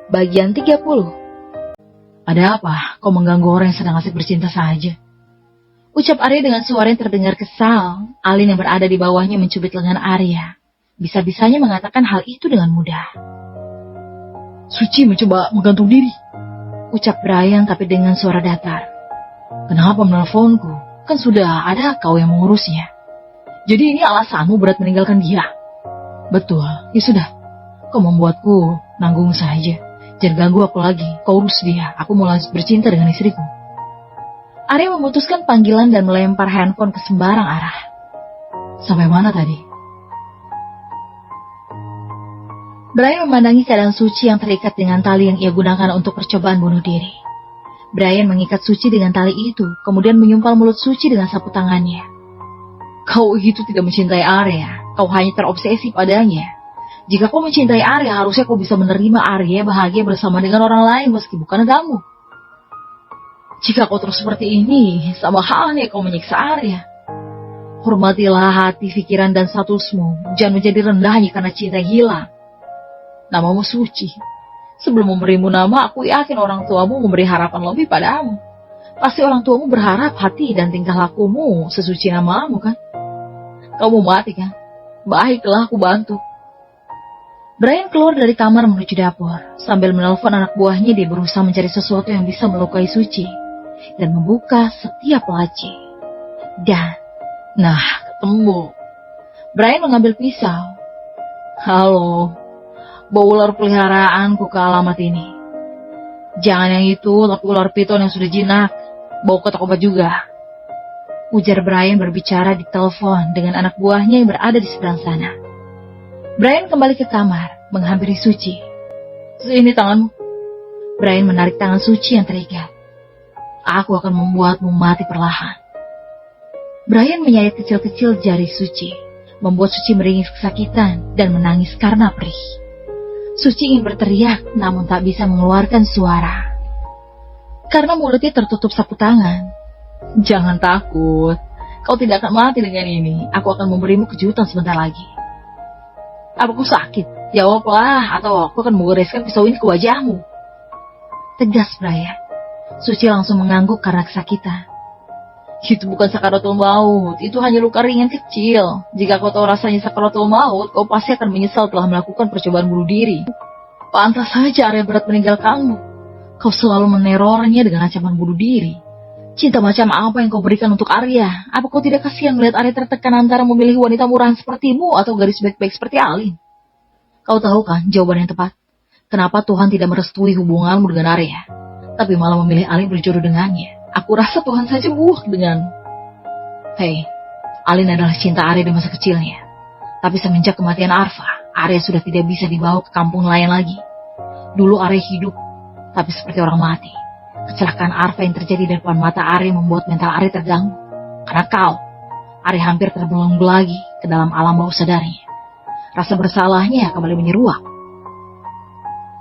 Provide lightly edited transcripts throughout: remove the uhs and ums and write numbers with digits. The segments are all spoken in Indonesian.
Bagian 30. Ada apa? Kau mengganggu orang yang sedang asik bercinta saja? Ucap Arya dengan suara yang terdengar kesal. Alin yang berada di bawahnya mencubit lengan Arya. Bisa-bisanya mengatakan hal itu dengan mudah. Suci mencoba menggantung diri, ucap Brian tapi dengan suara datar. Kenapa menelponku? Kan sudah ada kau yang mengurusnya. Jadi ini alasanmu berat meninggalkan dia? Betul, ya sudah. Kau membuatku nanggung saja. Jangan ganggu aku lagi, kau urus dia. Aku mau lanjut bercinta dengan istriku. Arya memutuskan panggilan dan melempar handphone ke sembarang arah. Sampai mana tadi? Brian memandangi keadaan Suci yang terikat dengan tali yang ia gunakan untuk percobaan bunuh diri. Brian mengikat Suci dengan tali itu, kemudian menyumpal mulut Suci dengan sapu tangannya. Kau itu tidak mencintai Arya, kau hanya terobsesi padanya. Jika kau mencintai Arya, harusnya kau bisa menerima Arya bahagia bersama dengan orang lain meski bukan kamu. Jika kau terus seperti ini, sama halnya kau menyiksa Arya. Hormatilah hati, pikiran, dan statusmu. Jangan menjadi rendah hanya karena cinta hilang. Namamu Suci. Sebelum memberimu nama, aku yakin orang tuamu memberi harapan lebih padamu. Pasti orang tuamu berharap hati dan tingkah lakumu sesuci namamu, kan? Kau mau mati, kan? Baiklah, aku bantu. Brian keluar dari kamar menuju dapur. Sambil menelpon anak buahnya, dia berusaha mencari sesuatu yang bisa melukai Suci dan membuka setiap laci. Ketemu. Brian mengambil pisau. Halo, bawa ular peliharaanku ke alamat ini. Jangan yang itu, tapi ular piton yang sudah jinak. Bawa ke toko obat juga. Ujar Brian berbicara di telepon dengan anak buahnya yang berada di seberang sana. Brian kembali ke kamar, menghampiri Suci. Sini tanganmu. Brian menarik tangan Suci yang terikat. Aku akan membuatmu mati perlahan. Brian menyayat kecil-kecil jari Suci, membuat Suci meringis kesakitan dan menangis karena perih. Suci ingin berteriak, namun tak bisa mengeluarkan suara. Karena mulutnya tertutup sapu tangan. Jangan takut, kau tidak akan mati dengan ini. Aku akan memberimu kejutan sebentar lagi. Apaku sakit? Jawablah, atau aku akan menggoreskan pisau ini ke wajahmu. Tegas Brian. Suci langsung mengangguk karena kesakitan. Itu bukan sakaratul maut, itu hanya luka ringan kecil. Jika kau tahu rasanya sakaratul maut, kau pasti akan menyesal telah melakukan percobaan bunuh diri. Pantas saja Arya berat meninggalkanmu. Kau selalu menerornya dengan ancaman bunuh diri. Cinta macam apa yang kau berikan untuk Arya? Apa kau tidak kasihan melihat Arya tertekan antara memilih wanita murahan sepertimu atau gadis baik-baik seperti Alin? Kau tahu kan jawaban yang tepat? Kenapa Tuhan tidak merestui hubunganmu dengan Arya, tapi malah memilih Alin berjodoh dengannya? Aku rasa Tuhan saja muak dengan... Hei, Alin adalah cinta Arya di masa kecilnya. Tapi semenjak kematian Arfa, Arya sudah tidak bisa dibawa ke kampung lain lagi. Dulu Arya hidup, tapi seperti orang mati. Kecelakaan Arfa yang terjadi di depan mata Arya membuat mental Arya terganggu. Karena Arya hampir terbelenggu lagi ke dalam alam bawah sadarnya. Rasa bersalahnya kembali menyeruak.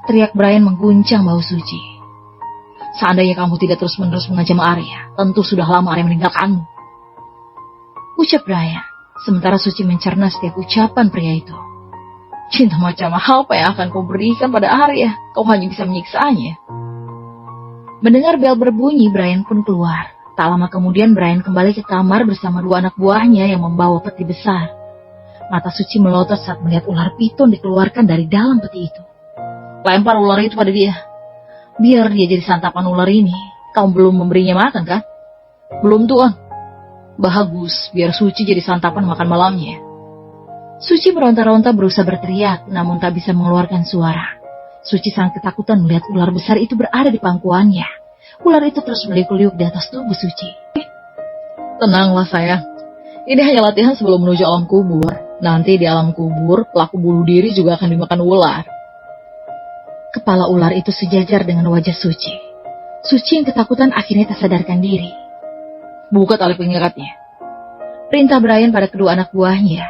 Teriak Brian mengguncang bau Suci. Seandainya kamu tidak terus-menerus mengancam Arya, tentu sudah lama Arya meninggalkanmu. Ucap Brian, sementara Suci mencerna setiap ucapan pria itu. Cinta macam apa yang akan kau berikan pada Arya? Kau hanya bisa menyiksanya. Mendengar bel berbunyi, Brian pun keluar. Tak lama kemudian Brian kembali ke kamar bersama dua anak buahnya yang membawa peti besar. Mata Suci melotot saat melihat ular piton dikeluarkan dari dalam peti itu. Lempar ular itu pada dia. Biar dia jadi santapan ular ini. Kau belum memberinya makan, kan? Belum, Tuan. Bagus, biar Suci jadi santapan makan malamnya. Suci meronta-ronta berusaha berteriak, namun tak bisa mengeluarkan suara. Suci sangat ketakutan melihat ular besar itu berada di pangkuannya. Ular itu terus meliuk-liuk di atas tubuh Suci. Tenanglah sayang. Ini hanya latihan sebelum menuju alam kubur. Nanti di alam kubur, pelaku bunuh diri juga akan dimakan ular. Kepala ular itu sejajar dengan wajah Suci. Suci yang ketakutan akhirnya tak sadarkan diri. Buka tali pengikatnya. Perintah Brian pada kedua anak buahnya.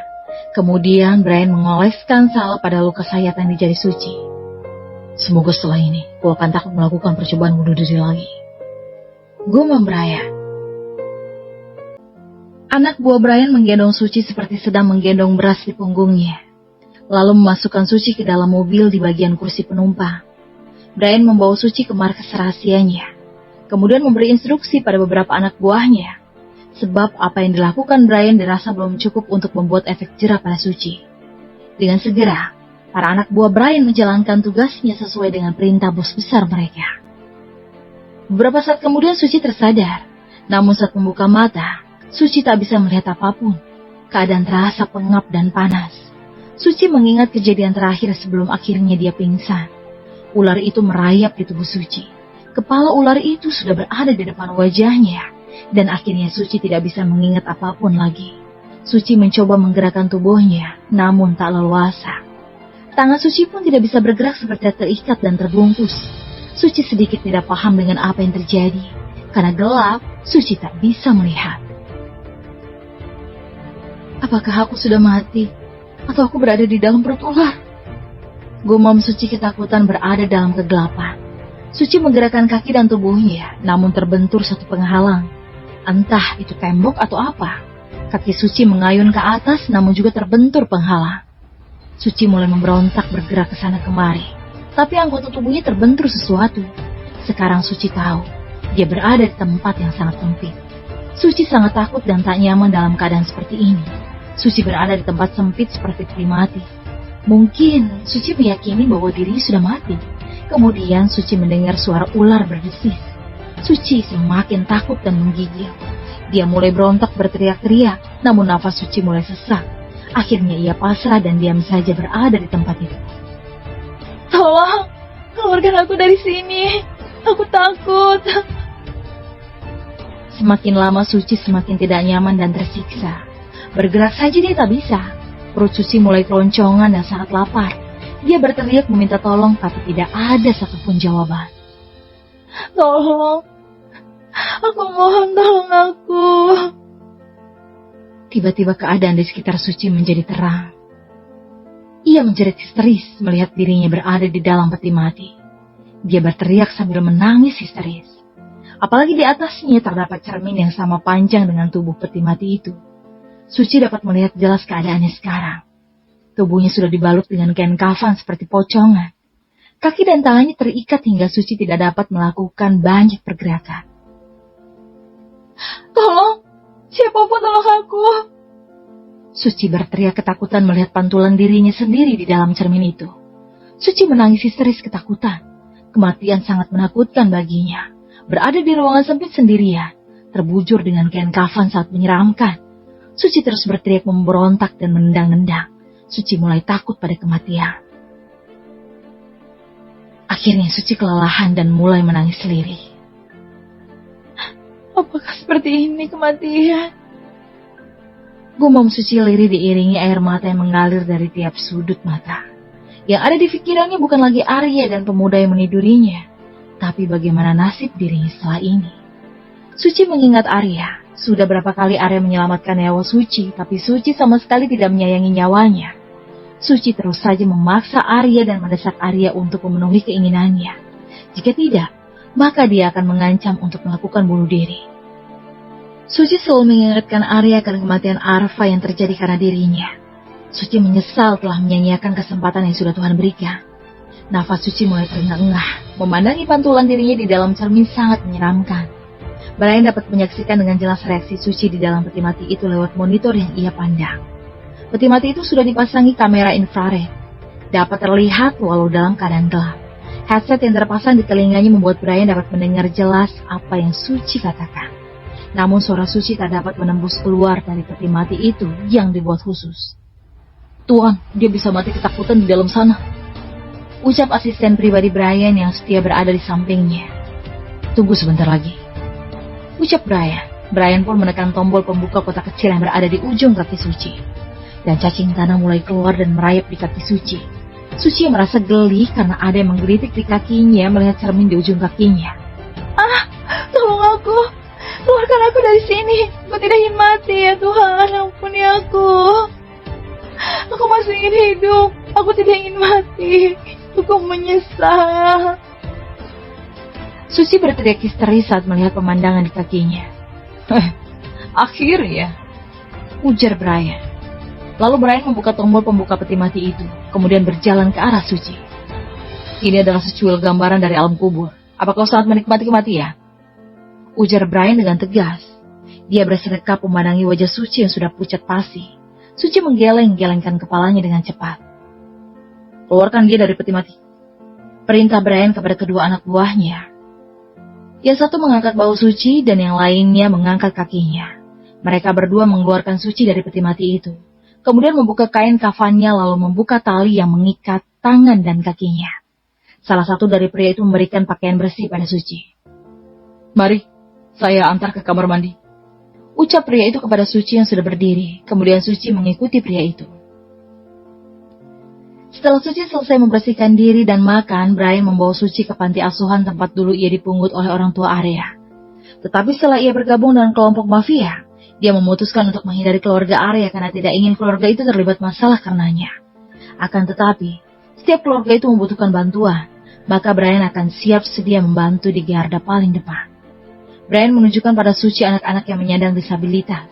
Kemudian Brian mengoleskan salep pada luka sayatan di jari Suci. Semoga setelah ini, kau akan takut melakukan percobaan bunuh diri lagi. Gumam Brian. Anak buah Brian menggendong Suci seperti sedang menggendong beras di punggungnya. Lalu memasukkan Suci ke dalam mobil di bagian kursi penumpang. Brian membawa Suci ke markas rahasianya, kemudian memberi instruksi pada beberapa anak buahnya. Sebab apa yang dilakukan Brian dirasa belum cukup untuk membuat efek jera pada Suci. Dengan segera, para anak buah Brian menjalankan tugasnya sesuai dengan perintah bos besar mereka. Beberapa saat kemudian Suci tersadar, namun saat membuka mata, Suci tak bisa melihat apapun. Keadaan terasa pengap dan panas. Suci mengingat kejadian terakhir sebelum akhirnya dia pingsan. Ular itu merayap di tubuh Suci. Kepala ular itu sudah berada di depan wajahnya, dan akhirnya Suci tidak bisa mengingat apapun lagi. Suci mencoba menggerakkan tubuhnya, namun tak leluasa. Tangan Suci pun tidak bisa bergerak seperti terikat dan terbungkus. Suci sedikit tidak paham dengan apa yang terjadi. Karena gelap, Suci tak bisa melihat. Apakah aku sudah mati? Atau aku berada di dalam perut ular? Gumam Suci ketakutan berada dalam kegelapan. Suci menggerakkan kaki dan tubuhnya, namun terbentur satu penghalang. Entah itu tembok atau apa. Kaki Suci mengayun ke atas, namun juga terbentur penghalang. Suci mulai memberontak bergerak ke sana kemari. Tapi anggota tubuhnya terbentur sesuatu. Sekarang Suci tahu, dia berada di tempat yang sangat sempit. Suci sangat takut dan tak nyaman dalam keadaan seperti ini. Suci berada di tempat sempit seperti peti mati. Mungkin Suci meyakini bahwa dirinya sudah mati. Kemudian Suci mendengar suara ular berdesis. Suci semakin takut dan menggigil. Dia mulai berontak berteriak-teriak, namun nafas Suci mulai sesak. Akhirnya ia pasrah dan diam saja berada di tempat itu. Tolong, keluarkan aku dari sini. Aku takut. Semakin lama Suci semakin tidak nyaman dan tersiksa. Bergerak saja dia tak bisa. Perut Suci mulai keroncongan dan sangat lapar. Dia berteriak meminta tolong, tapi tidak ada satupun jawaban. Tolong, aku mohon tolong aku. Tiba-tiba keadaan di sekitar Suci menjadi terang. Ia menjerit histeris melihat dirinya berada di dalam peti mati. Dia berteriak sambil menangis histeris. Apalagi di atasnya terdapat cermin yang sama panjang dengan tubuh peti mati itu. Suci dapat melihat jelas keadaannya sekarang. Tubuhnya sudah dibalut dengan kain kafan seperti pocongan. Kaki dan tangannya terikat hingga Suci tidak dapat melakukan banyak pergerakan. Tolong, siapapun tolong aku. Suci berteriak ketakutan melihat pantulan dirinya sendiri di dalam cermin itu. Suci menangis histeris ketakutan. Kematian sangat menakutkan baginya. Berada di ruangan sempit sendirian, terbujur dengan kain kafan sangat menyeramkan. Suci terus berteriak memberontak dan menendang-nendang. Suci mulai takut pada kematian. Akhirnya Suci kelelahan dan mulai menangis lirih. Apakah seperti ini kematian? Gumam Suci lirih diiringi air mata yang mengalir dari tiap sudut mata. Yang ada di pikirannya bukan lagi Arya dan pemuda yang menidurinya, tapi bagaimana nasib dirinya setelah ini. Suci mengingat Arya. Sudah berapa kali Arya menyelamatkan nyawa Suci, tapi Suci sama sekali tidak menyayangi nyawanya. Suci terus saja memaksa Arya dan mendesak Arya untuk memenuhi keinginannya. Jika tidak, maka dia akan mengancam untuk melakukan bunuh diri. Suci selalu mengingatkan Arya akan kematian Arfa yang terjadi karena dirinya. Suci menyesal telah menyanyiakan kesempatan yang sudah Tuhan berikan. Nafas Suci mulai terengah-engah, memandangi pantulan dirinya di dalam cermin sangat menyeramkan. Brian dapat menyaksikan dengan jelas reaksi Suci di dalam peti mati itu lewat monitor yang ia pandang. Peti mati itu sudah dipasangi kamera infrared. Dapat terlihat walau dalam keadaan gelap. Headset yang terpasang di telinganya membuat Brian dapat mendengar jelas apa yang Suci katakan. Namun suara Suci tak dapat menembus keluar dari peti mati itu yang dibuat khusus. Tuan, dia bisa mati ketakutan di dalam sana. Ucap asisten pribadi Brian yang setia berada di sampingnya. Tunggu sebentar lagi. Ucap Brian. Brian pun menekan tombol pembuka kotak kecil yang berada di ujung kaki Suci. Dan cacing tanah mulai keluar dan merayap di kaki Suci. Suci merasa geli karena ada yang menggelitik di kakinya melihat cermin di ujung kakinya. Tolong aku. Keluarkan aku dari sini. Aku tidak ingin mati ya Tuhan. Ampuni aku. Aku masih ingin hidup. Aku tidak ingin mati. Aku menyesal. Suci berteriak histeris saat melihat pemandangan di kakinya. Akhirnya, ujar Brian. Lalu Brian membuka tombol pembuka peti mati itu, kemudian berjalan ke arah Suci. Ini adalah secuil gambaran dari alam kubur. Apa kau sangat menikmati kematian? Ujar Brian dengan tegas. Dia bersedekap memandangi wajah Suci yang sudah pucat pasi. Suci menggeleng-gelengkan kepalanya dengan cepat. Keluarkan dia dari peti mati. Perintah Brian kepada kedua anak buahnya. Yang satu mengangkat bahu Suci dan yang lainnya mengangkat kakinya. Mereka berdua mengeluarkan Suci dari peti mati itu. Kemudian membuka kain kafannya lalu membuka tali yang mengikat tangan dan kakinya. Salah satu dari pria itu memberikan pakaian bersih pada Suci. Mari, saya antar ke kamar mandi. Ucap pria itu kepada Suci yang sudah berdiri. Kemudian Suci mengikuti pria itu. Setelah Suci selesai membersihkan diri dan makan, Brian membawa Suci ke panti asuhan tempat dulu ia dipungut oleh orang tua Arya. Tetapi setelah ia bergabung dengan kelompok mafia, dia memutuskan untuk menghindari keluarga Arya karena tidak ingin keluarga itu terlibat masalah karenanya. Akan tetapi, setiap keluarga itu membutuhkan bantuan, maka Brian akan siap sedia membantu di garda paling depan. Brian menunjukkan pada Suci anak-anak yang menyandang disabilitas,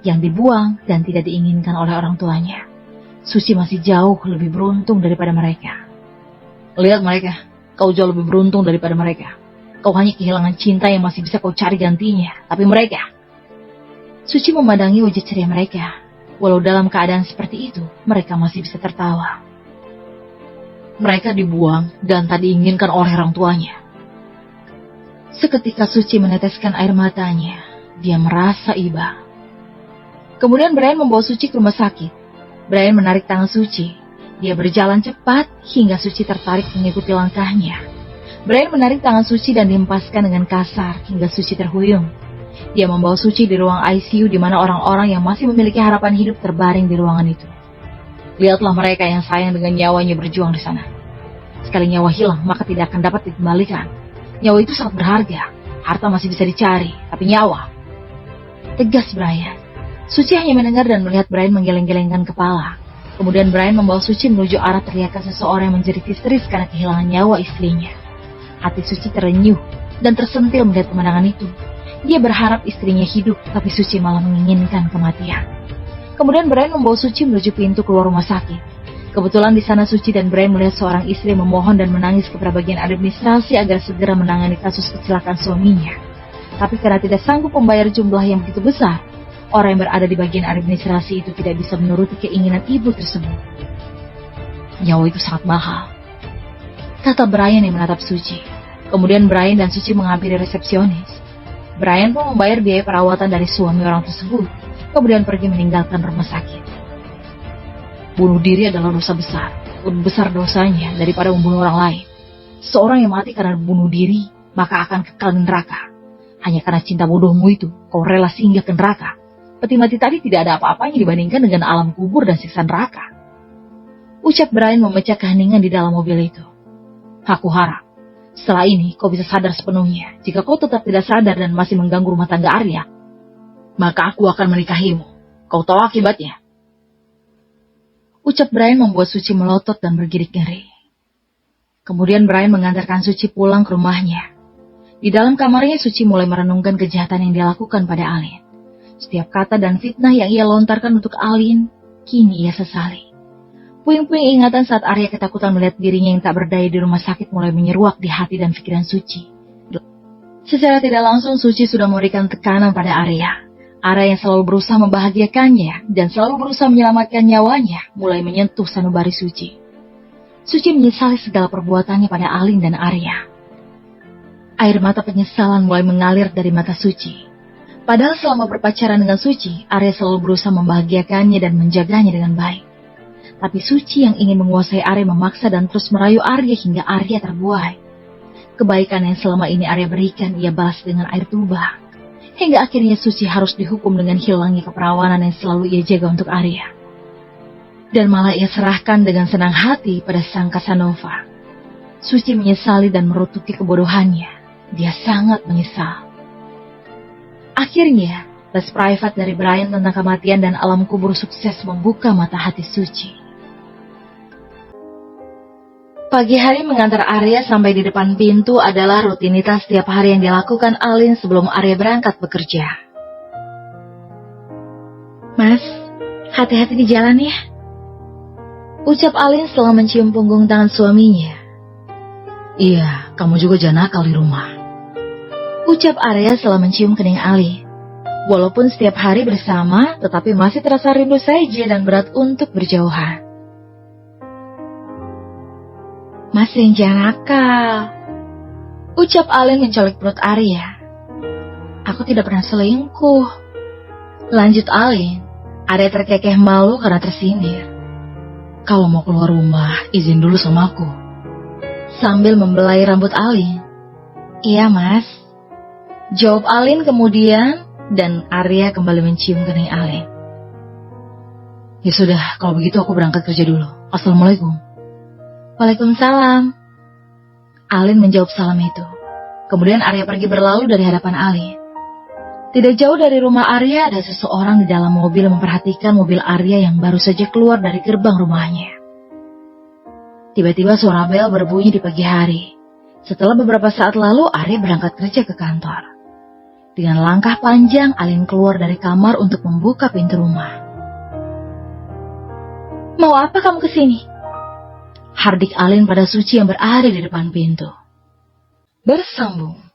yang dibuang dan tidak diinginkan oleh orang tuanya. Suci masih jauh lebih beruntung daripada mereka. Lihat mereka, kau jauh lebih beruntung daripada mereka. Kau hanya kehilangan cinta yang masih bisa kau cari gantinya, tapi mereka... Suci memandangi wajah ceria mereka. Walau dalam keadaan seperti itu, mereka masih bisa tertawa. Mereka dibuang dan tak diinginkan oleh orang tuanya. Seketika Suci meneteskan air matanya, dia merasa iba. Kemudian Brian membawa Suci ke rumah sakit. Brian menarik tangan Suci. Dia berjalan cepat hingga Suci tertarik mengikuti langkahnya. Brian menarik tangan Suci dan dihempaskan dengan kasar hingga Suci terhuyung. Dia membawa Suci di ruang ICU di mana orang-orang yang masih memiliki harapan hidup terbaring di ruangan itu. Lihatlah mereka yang sayang dengan nyawanya berjuang di sana. Sekali nyawa hilang, maka tidak akan dapat dikembalikan. Nyawa itu sangat berharga. Harta masih bisa dicari, tapi nyawa. Tegas Brian. Suci hanya mendengar dan melihat Brian menggeleng-gelengkan kepala. Kemudian Brian membawa Suci menuju arah teriakan seseorang yang menjerit histeris karena kehilangan nyawa istrinya. Hati Suci terenyuh dan tersentil melihat pemandangan itu. Dia berharap istrinya hidup, tapi Suci malah menginginkan kematian. Kemudian Brian membawa Suci menuju pintu keluar rumah sakit. Kebetulan di sana Suci dan Brian melihat seorang istri memohon dan menangis kepada bagian administrasi agar segera menangani kasus kecelakaan suaminya. Tapi karena tidak sanggup membayar jumlah yang begitu besar, orang yang berada di bagian administrasi itu tidak bisa menuruti keinginan ibu tersebut. Nyawa itu sangat mahal, kata Brian yang menatap Suci. Kemudian Brian dan Suci menghampiri resepsionis. Brian pun membayar biaya perawatan dari suami orang tersebut, kemudian pergi meninggalkan rumah sakit. Bunuh diri adalah dosa besar, lebih besar dosanya daripada membunuh orang lain. Seorang yang mati karena bunuh diri, maka akan kekal di neraka. Hanya karena cinta bodohmu itu, kau rela singgah ke neraka. Peti mati tadi tidak ada apa-apanya dibandingkan dengan alam kubur dan siksa neraka. Ucap Brian memecah keheningan di dalam mobil itu. Aku harap, setelah ini kau bisa sadar sepenuhnya. Jika kau tetap tidak sadar dan masih mengganggu rumah tangga Arya, maka aku akan menikahimu. Kau tahu akibatnya. Ucap Brian membuat Suci melotot dan bergidik ngeri. Kemudian Brian mengantarkan Suci pulang ke rumahnya. Di dalam kamarnya Suci mulai merenungkan kejahatan yang dia lakukan pada Alin. Setiap kata dan fitnah yang ia lontarkan untuk Alin, kini ia sesali. Puing-puing ingatan saat Arya ketakutan melihat dirinya yang tak berdaya di rumah sakit mulai menyeruak di hati dan pikiran Suci. Secara tidak langsung Suci sudah memberikan tekanan pada Arya. Arya yang selalu berusaha membahagiakannya dan selalu berusaha menyelamatkan nyawanya mulai menyentuh sanubari Suci. Suci menyesali segala perbuatannya pada Alin dan Arya. Air mata penyesalan mulai mengalir dari mata Suci. Padahal selama berpacaran dengan Suci, Arya selalu berusaha membahagiakannya dan menjaganya dengan baik. Tapi Suci yang ingin menguasai Arya memaksa dan terus merayu Arya hingga Arya terbuai. Kebaikan yang selama ini Arya berikan ia balas dengan air tuba. Hingga akhirnya Suci harus dihukum dengan hilangnya keperawanan yang selalu ia jaga untuk Arya. Dan malah ia serahkan dengan senang hati pada sang Casanova. Suci menyesali dan merututi kebodohannya. Dia sangat menyesal. Akhirnya, les private dari Brian tentang kematian dan alam kubur sukses membuka mata hati Suci. Pagi hari mengantar Arya sampai di depan pintu adalah rutinitas setiap hari yang dilakukan Alin sebelum Arya berangkat bekerja. Mas, hati-hati di jalan ya. Ucap Alin setelah mencium punggung tangan suaminya. Iya, kamu juga jangan nakal di rumah, ucap Arya setelah mencium kening Ali. Walaupun setiap hari bersama, tetapi masih terasa rindu saja dan berat untuk berjauhan. Masih jangan nakal, ucap Alin mencolek perut Arya. Aku tidak pernah selingkuh, lanjut Alin. Arya terkekeh malu karena tersindir. Kalau mau keluar rumah, izin dulu sama aku, sambil membelai rambut Alin. Iya mas, jawab Alin kemudian, dan Arya kembali mencium kening Alin. Ya sudah, kalau begitu aku berangkat kerja dulu. Assalamualaikum. Waalaikumsalam. Alin menjawab salam itu. Kemudian Arya pergi berlalu dari hadapan Alin. Tidak jauh dari rumah Arya ada seseorang di dalam mobil memperhatikan mobil Arya yang baru saja keluar dari gerbang rumahnya. Tiba-tiba suara bel berbunyi di pagi hari. Setelah beberapa saat lalu Arya berangkat kerja ke kantor. Dengan langkah panjang, Alin keluar dari kamar untuk membuka pintu rumah. Mau apa kamu kesini? Hardik Alin pada Suci yang berada di depan pintu. Bersambung.